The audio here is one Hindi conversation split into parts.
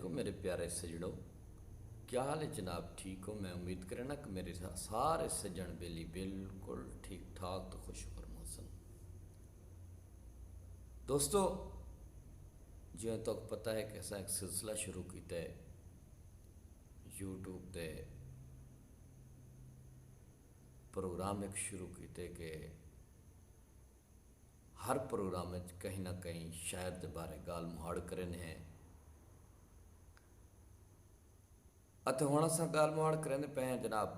वालेकुम मेरे प्यारे सजड़ों, क्या हाल है जनाब? ठीक हो? मैं उम्मीद करना कि मेरे सारे सज्जन बेली बिल्कुल ठीक ठाक तो खुश फरमोसन। दोस्तों, जिवें तक पता है कि असां एक सिलसिला शुरू किया है यूट्यूब पे, प्रोग्राम एक शुरू किए कि हर प्रोग्राम में कहीं ना कहीं शायर के बारे गाल मुहाड़ करने हैं। अत हुण असां गाल मुहाड़ करंदे पे हैं जनाब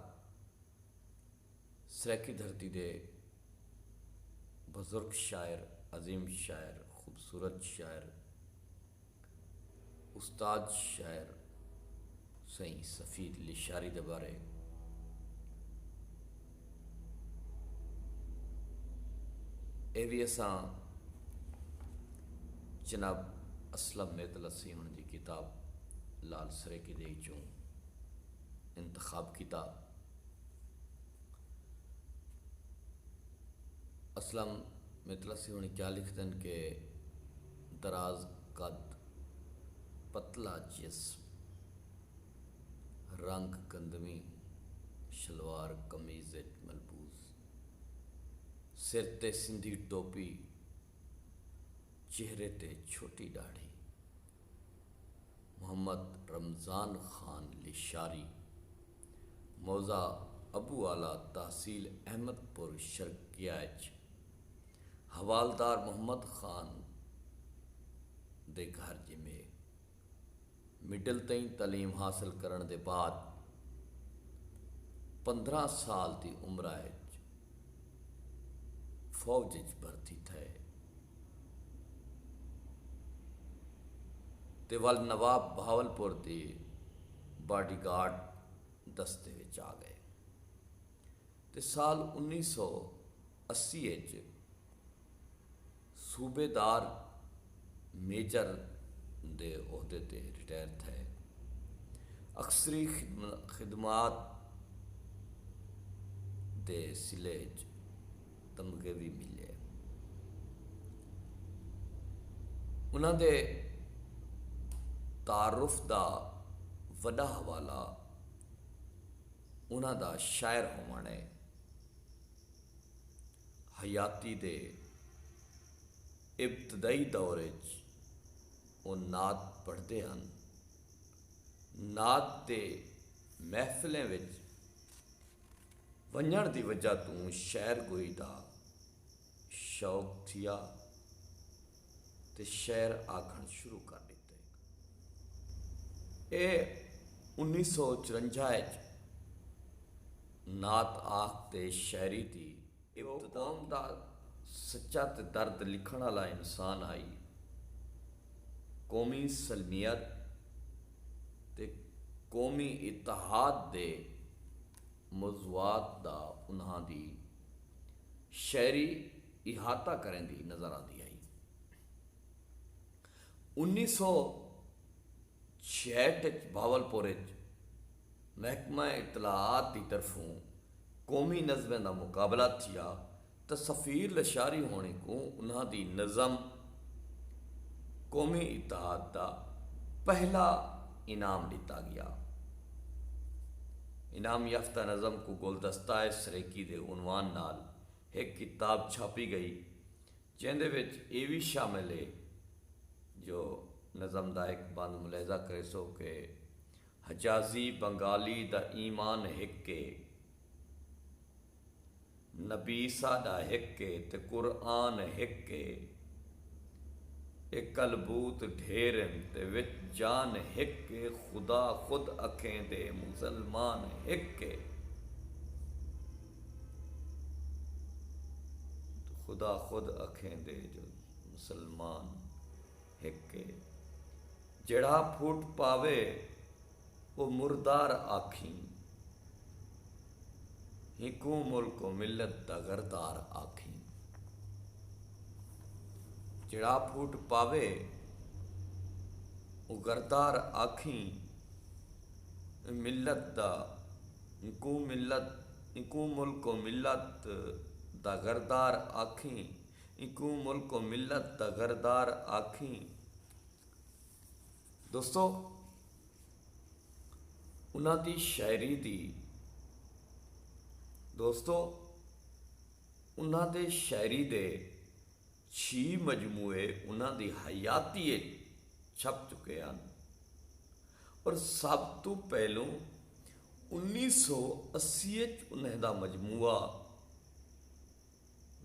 सराकी धरती दे बुजुर्ग शायर, अजीम शायर, खूबसूरत शायर, उस्ताद शायर सही सफ़ीद लिशारी दे बारे। ये भी असां जनाब असलम मेतलसी हुन जी किताब लाल सरेकी दे चों इंतखाब किया। असलम मेतलसी हुन क्या लिखते हैं कि दराज कद, पतला जिस्म, रंग गंदमी, शलवार कमीज मलबूस, सिर ते सिंधी टोपी, चेहरे ते छोटी दाढ़ी, मोहम्मद रमज़ान खान लिशारी, मौज़ा अबू आला तहसील अहमदपुर शर्कियाच, हवालदार मोहम्मद खान दे घर जिमे मिडल तई तलीम हासिल करने के बाद 15 साल की उम्र फौज भर्ती थे ते वल नवाब बहावलपुर की बॉडीगार्ड दस्ते विच आ गए ते साल 1980 सूबेदार मेजर दे ओहदे ते रिटायर थे। अक्सरी खिदमात दे सिले तमगे भी मिले। उन्होंने तारुफ का वड़ा हवाला उन्होंने शायर होने हयाती दे इब्तदाई दौरे वो नात पढ़ते हैं। नात के महफिलें विच वंजण की वजह तो शायर गोई का शौक थिया ते शायर आखण शुरू कर दिते। ये 1954 नात आख ते शायरी थी कौम का सच्चा ते दर्द लिखण वाला इंसान आई। कौमी सलमियत ते कौमी इतिहाद दे मौजूआत दा उन्हां दी शायरी इहाता करें दी नज़र आती आई। 1966 भावलपुर महकमा इतलात की तरफों कौमी नज़में का मुकाबला थिया तो सफ़ीर लशारी होने को उन्हां दी नज़म कौमी इतिहाद का पहला इनाम दिता गया। इनाम याफ्ता नज़म को गुलदस्ता सरेकी दे उनवान नाल एक किताब छापी गई जिंदे विच ये भी शामिल है जो नज़म का एक बंद मुलाजा करे सो कि हजाजी बंगाली दा ईमान हिक्के, नबी साडा हिक्के ते कुरआन हिक्के, एक कलबूत ढेरन ते विच जान हिक्के, खुदा खुद अखें दे मुसलमान हिक्के। तो खुदा खुद अखें दे जो मुसलमान हिक्के, जड़ा फूट पावे वो मुर्दार आखी, हिकू मुल्क मिलत दा गरदार आखी। जड़ा फूट पावे वो गरदार आखी, मिलत दा इकू मुल्क मिलत दा गरदार आखी, इकू मुल्क मिलत दा गरदार आखी। दोस्तों, ਉਹਨਾਂ ਦੀ ਸ਼ਾਇਰੀ ਦੀ ਦੋਸਤੋ, ਉਹਨਾਂ ਦੇ ਸ਼ਾਇਰੀ ਦੇ 6 ਮਜਮੂਏ ਉਹਨਾਂ ਦੀ ਹਯਾਤੀ ਛਪ ਚੁੱਕੇ ਹਨ। ਔਰ ਸਭ ਤੋਂ ਪਹਿਲੋਂ 1980 ਵਿੱਚ ਉਹਨਾਂ ਦਾ ਮਜਮੂਆ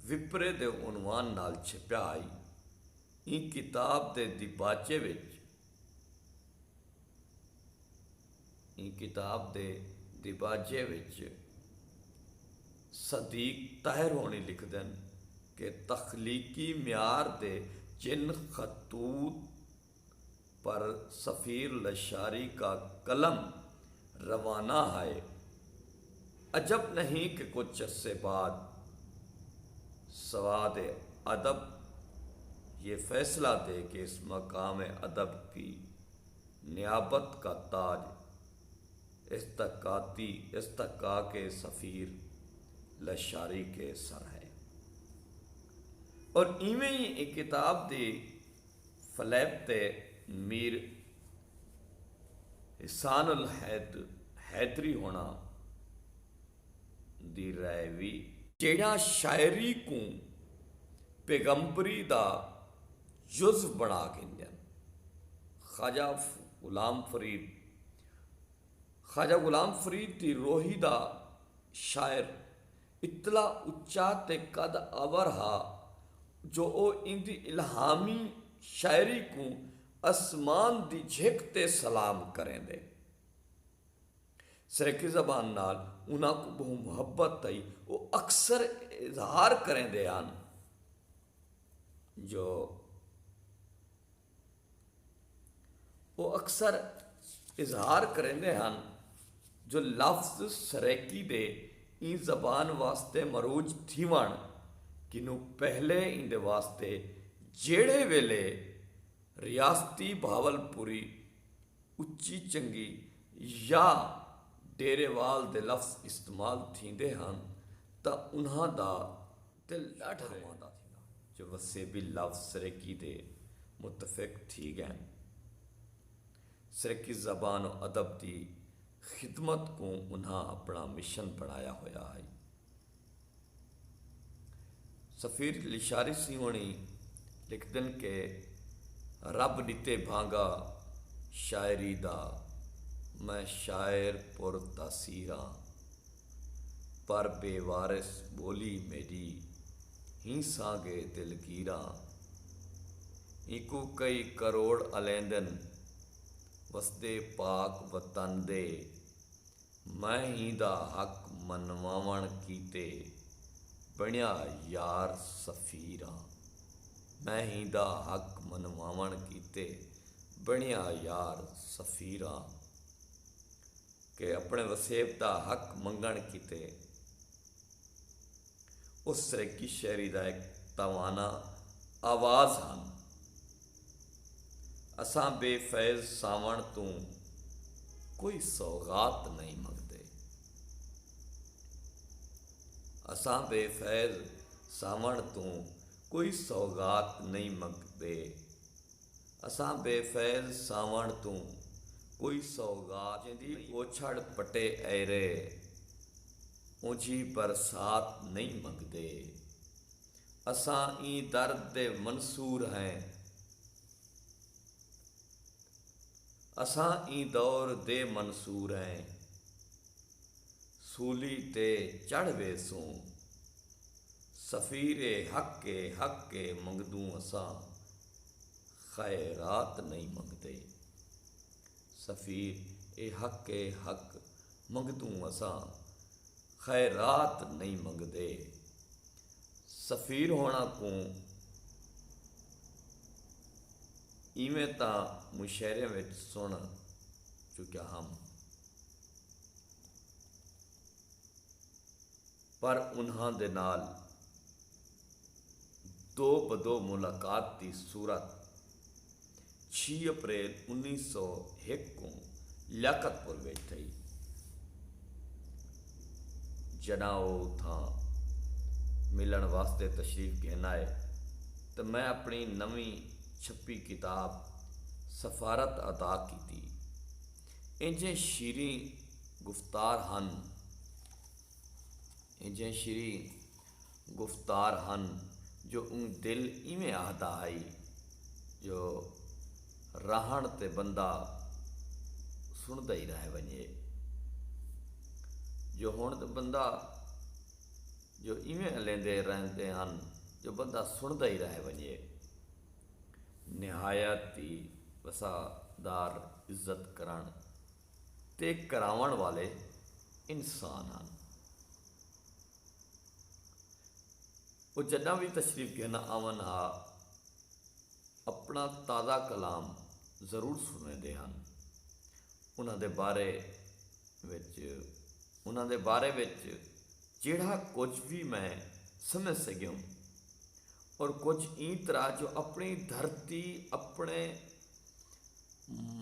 ਵਿਪਰੇ ਦੇ ਉਨਵਾਨ ਨਾਲ ਛਪਿਆ ਆਈ। ਇਹ ਕਿਤਾਬ ਦੇ ਦਿਬਾਚੇ ਵਿੱਚ ਸਦੀਕ ਤਾਹਿਰ ਹੋਣੀ ਲਿਖਦੇ ਹਨ कि तख्लीकी म्यार दे जिन खतूत पर सफ़ीर लशारी का कलम रवाना है, अजब नहीं कि कुछ अरसे बाद सवाद अदब ये फ़ैसला दे कि इस मकाम अदब की नियाबत का ताज इस्तका के सफ़ीर लशारी के सर है। और इवें ही एक किताब दी फलैब ते मीर इहसानुल हैदरी होना दी राय भी जेड़ा शायरी को पैगंबरी दा जुज़ बना के ख्वाजा गुलाम फरीद दी रोही दा शायर इतला उच्चा ते कद अवर हा जो इंदी इल्हामी शायरी को आसमान दी झिक ते सलाम करेंदे। सरकी ज़बान नाल उन्हां को बहु मुहब्बत आई वो अक्सर इजहार करेंदे हैं जो वो अक्सर इजहार करेंदे हैं जो लफ्ज़ सरकी दे ई ज़बान वास्ते मरूज थीवण किनू पहले इंदे वास्ते जेड़े वेले रियासती भावलपुरी उच्ची चंगी या डेरेवाल दे लफ्ज़ इस्तेमाल थींदे हन तां उन्हां दा दिल ॾाढा रवांदा थींदा जो वसे भी लफ्ज़ सरकी दे मुतफ़िक थी गए। सरकी ज़बान और अदब की खिदमत को उन्हां अपना मिशन बनाया होया है। सफ़ीर लिशारी सीवणी लिखदन के रब दिते भांगा शायरी दा मैं शायर पुर तासीरा पर बेवारिस बोली मेरी ही सांगे दिलगीरा इको कई करोड़ अलेंदन वसदे पाक वतन दे मैं ही दा हक मनवावण कीते बनिया यार सफ़ीरा मैं ही दा हक मनवावण कीते बनिया यार सफ़ीरा के अपने वसेब दा हक मंगण कीते। उस सरकी शायरी दा एक तवाना आवाज़ हन असां बेफैज़ सावण तू कोई सौगात नहीं मंगते असां बेफैज़ सावण तू कोई सौगात नहीं मंगते असां बेफैज़ सावण तू कोई सौगात जी ओछड़ पटे ऐरे ऊंची बरसात नहीं मंगते असां ई दर्द दे मंसूर हैं असां ई दौर दे मंसूर हैं सूली ते चढ़ वेसूं सफ़ीरे हक के मंगदूं असां खैरात नहीं मंगते सफ़ीर ए हक मंगदूं असां खैरात नहीं मंगते। सफ़ीर होना को इवें ता मुशायरे में सुन चुका हम पर उन्हां दे नाल दो बदो मुलाकात की सूरत 6 अप्रैल 1901 को लियाकतपुर में थी। जना वो था मिलन वास्ते तशरीफ कहना है तो मैं अपनी नवी छपी किताब सफारत अदा की थी। इंजें शीरी गुफ्तार हन, इंजें शीरी गुफ्तार हन जो उन दिल इवें आहदा आई, जो रहण ते बंदा सुनदा ही रह वञे, जो हुण ते बंदा जो इवें हलेंदे रहंदे हन जो बंदा सुनदा ही रह वञे। निहायत ही वफादार इज्जत करण ते करावण वाले इंसान हन। वो जदा भी तशरीफ घन आवन हा अपना ताज़ा कलाम ज़रूर सुनते हैं। उन्होंने बारे विच जिहड़ा कुछ भी मैं समझ सकियों और कुछ ई तरह जो अपनी धरती अपने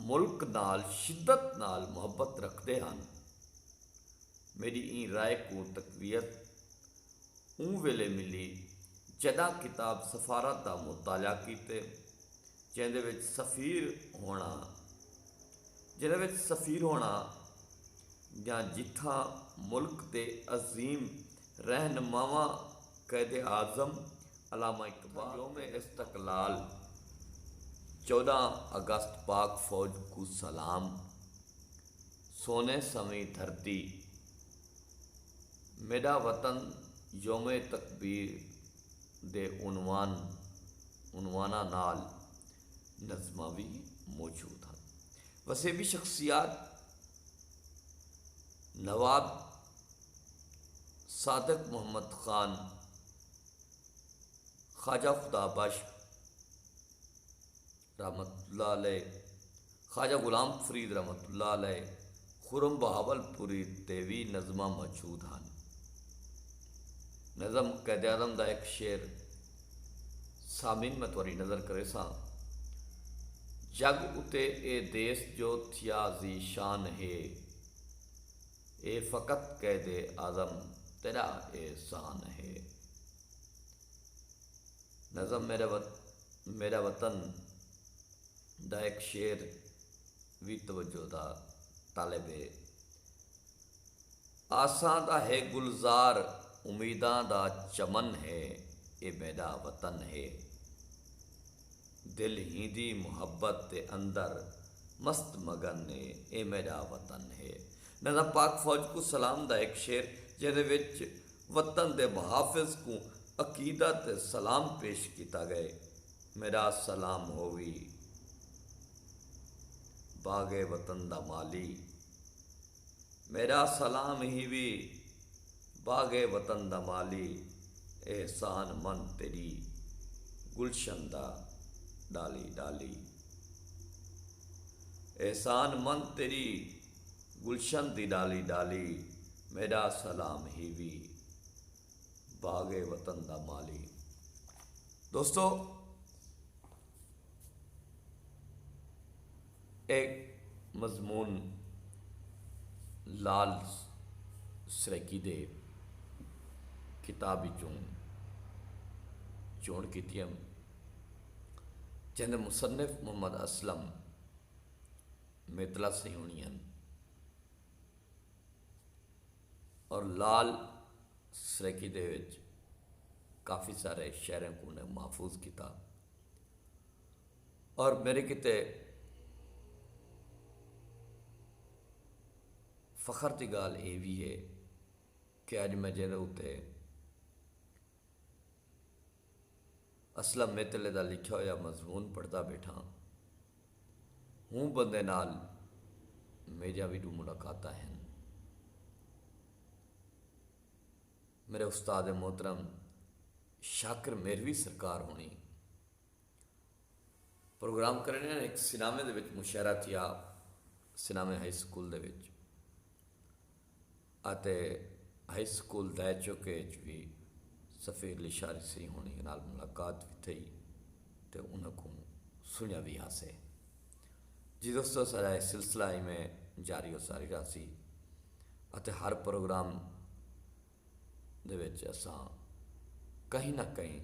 मुल्क नाल शिद्दत नाल मुहब्बत रखते हैं। मेरी ई राय को तकवीयत ऊँ वेले मिली जदा किताब सफारत का मुताला कीते जिहदे विच सफ़ीर होना या जिथा मुल्क के अजीम रहनुमावा कैद आज़म अलामा इकबाल योम इस्तकलाल 14 अगस्त पाक फौज को सलाम, सोने समी धरती मेरा वतन योम तकबीर दे उनवाना नाल नज़मा भी मौजूद हैं। वसेबी शख्सियात नवाब सादिक मोहम्मद खान, ख्वाजा खुदा बख्श रहमतुल्लाह अलैह, ख्वाजा गुलाम फरीद रहमतुल्लाह अलैह, खुरम बहावलपुरी देवी नज़मा मौजूद हैं। नज़म कैद आज़म का एक शेर सामीन में तुहारी नज़र करे सा। जग उते ए देश जो थिया ज़ीशान है, ए फ़कत कैद आज़म तेरा एहसान है। नज़म मेरा वतन दा एक शेर भी तवज्जो दा तालिब है। आसां दा है गुलजार उम्मीदां दा चमन है, ए मेरा वतन है। दिल ही दी मुहब्बत के अंदर मस्त मगन है, ए मेरा वतन है। नज़म पाक फौज को सलाम दा एक शेर जिहदे विच वतन दे मुहाफिज को अकीदत सलाम पेश किया गए। मेरा सलाम होवी बागे वतन दा माली, मेरा सलाम ही भी बागे वतन दा माली, एहसान मन तेरी गुलशन दा डाली डाली। एहसान मन तेरी गुलशन दी डाली डाली, मेरा सलाम ही भी बागे वतन दा माली। दोस्तों, एक मजमून लाल सरैकी दे किताब चोण की जिन्हें मुसन्निफ मोहम्मद असलम मितला से होनी हैं और लाल सरैकी दे विच काफ़ी सारे शहरों को उन्हें महफूज किया। और मेरे किते फ़ख्र की गाल ये भी है कि अज मैं जिहदे उत्ते असलम मितले का लिखा होया मजमून पढ़ता बैठा हूँ, बंदे नाल मेरिया भी मुलाकात हैं। मेरे उस्ताद मोहतरम शाकिर मेरवी सरकार होनी प्रोग्राम करने एक सिनामे दे विच मुशायरा किया, सिनामे हाई स्कूल दे विच आते हाई स्कूल दै चुके भी सफ़ीर लिशारी सी होनी नाल मुलाकात भी थी तो उनको सुनिया भी हासे। जी दोस्तों, सारा सिलसिला में जारी हो सारी रासी अते हर प्रोग्राम दे विच असां कहीं ना कहीं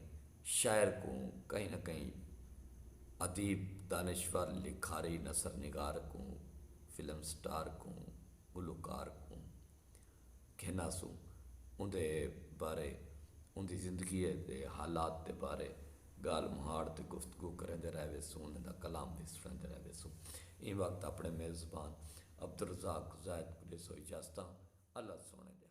शायर को, कहीं ना कहीं अदीब दानिश्वर लिखारी नसर निगार को, फिल्म फिल्म स्टार को गुलकार को कहनासू उनके बारे उनकी जिंदगी के हालात के बारे गाल मुहाड़ ते गुफ्तगू करेंदे रह वेसू उन्हें कलाम भी सुनते रह वेसू। इन वक्त अपने मेज़बान अब्दुल रज़ाक ज़ायद को इजाज़त अल्लाह सोने दे।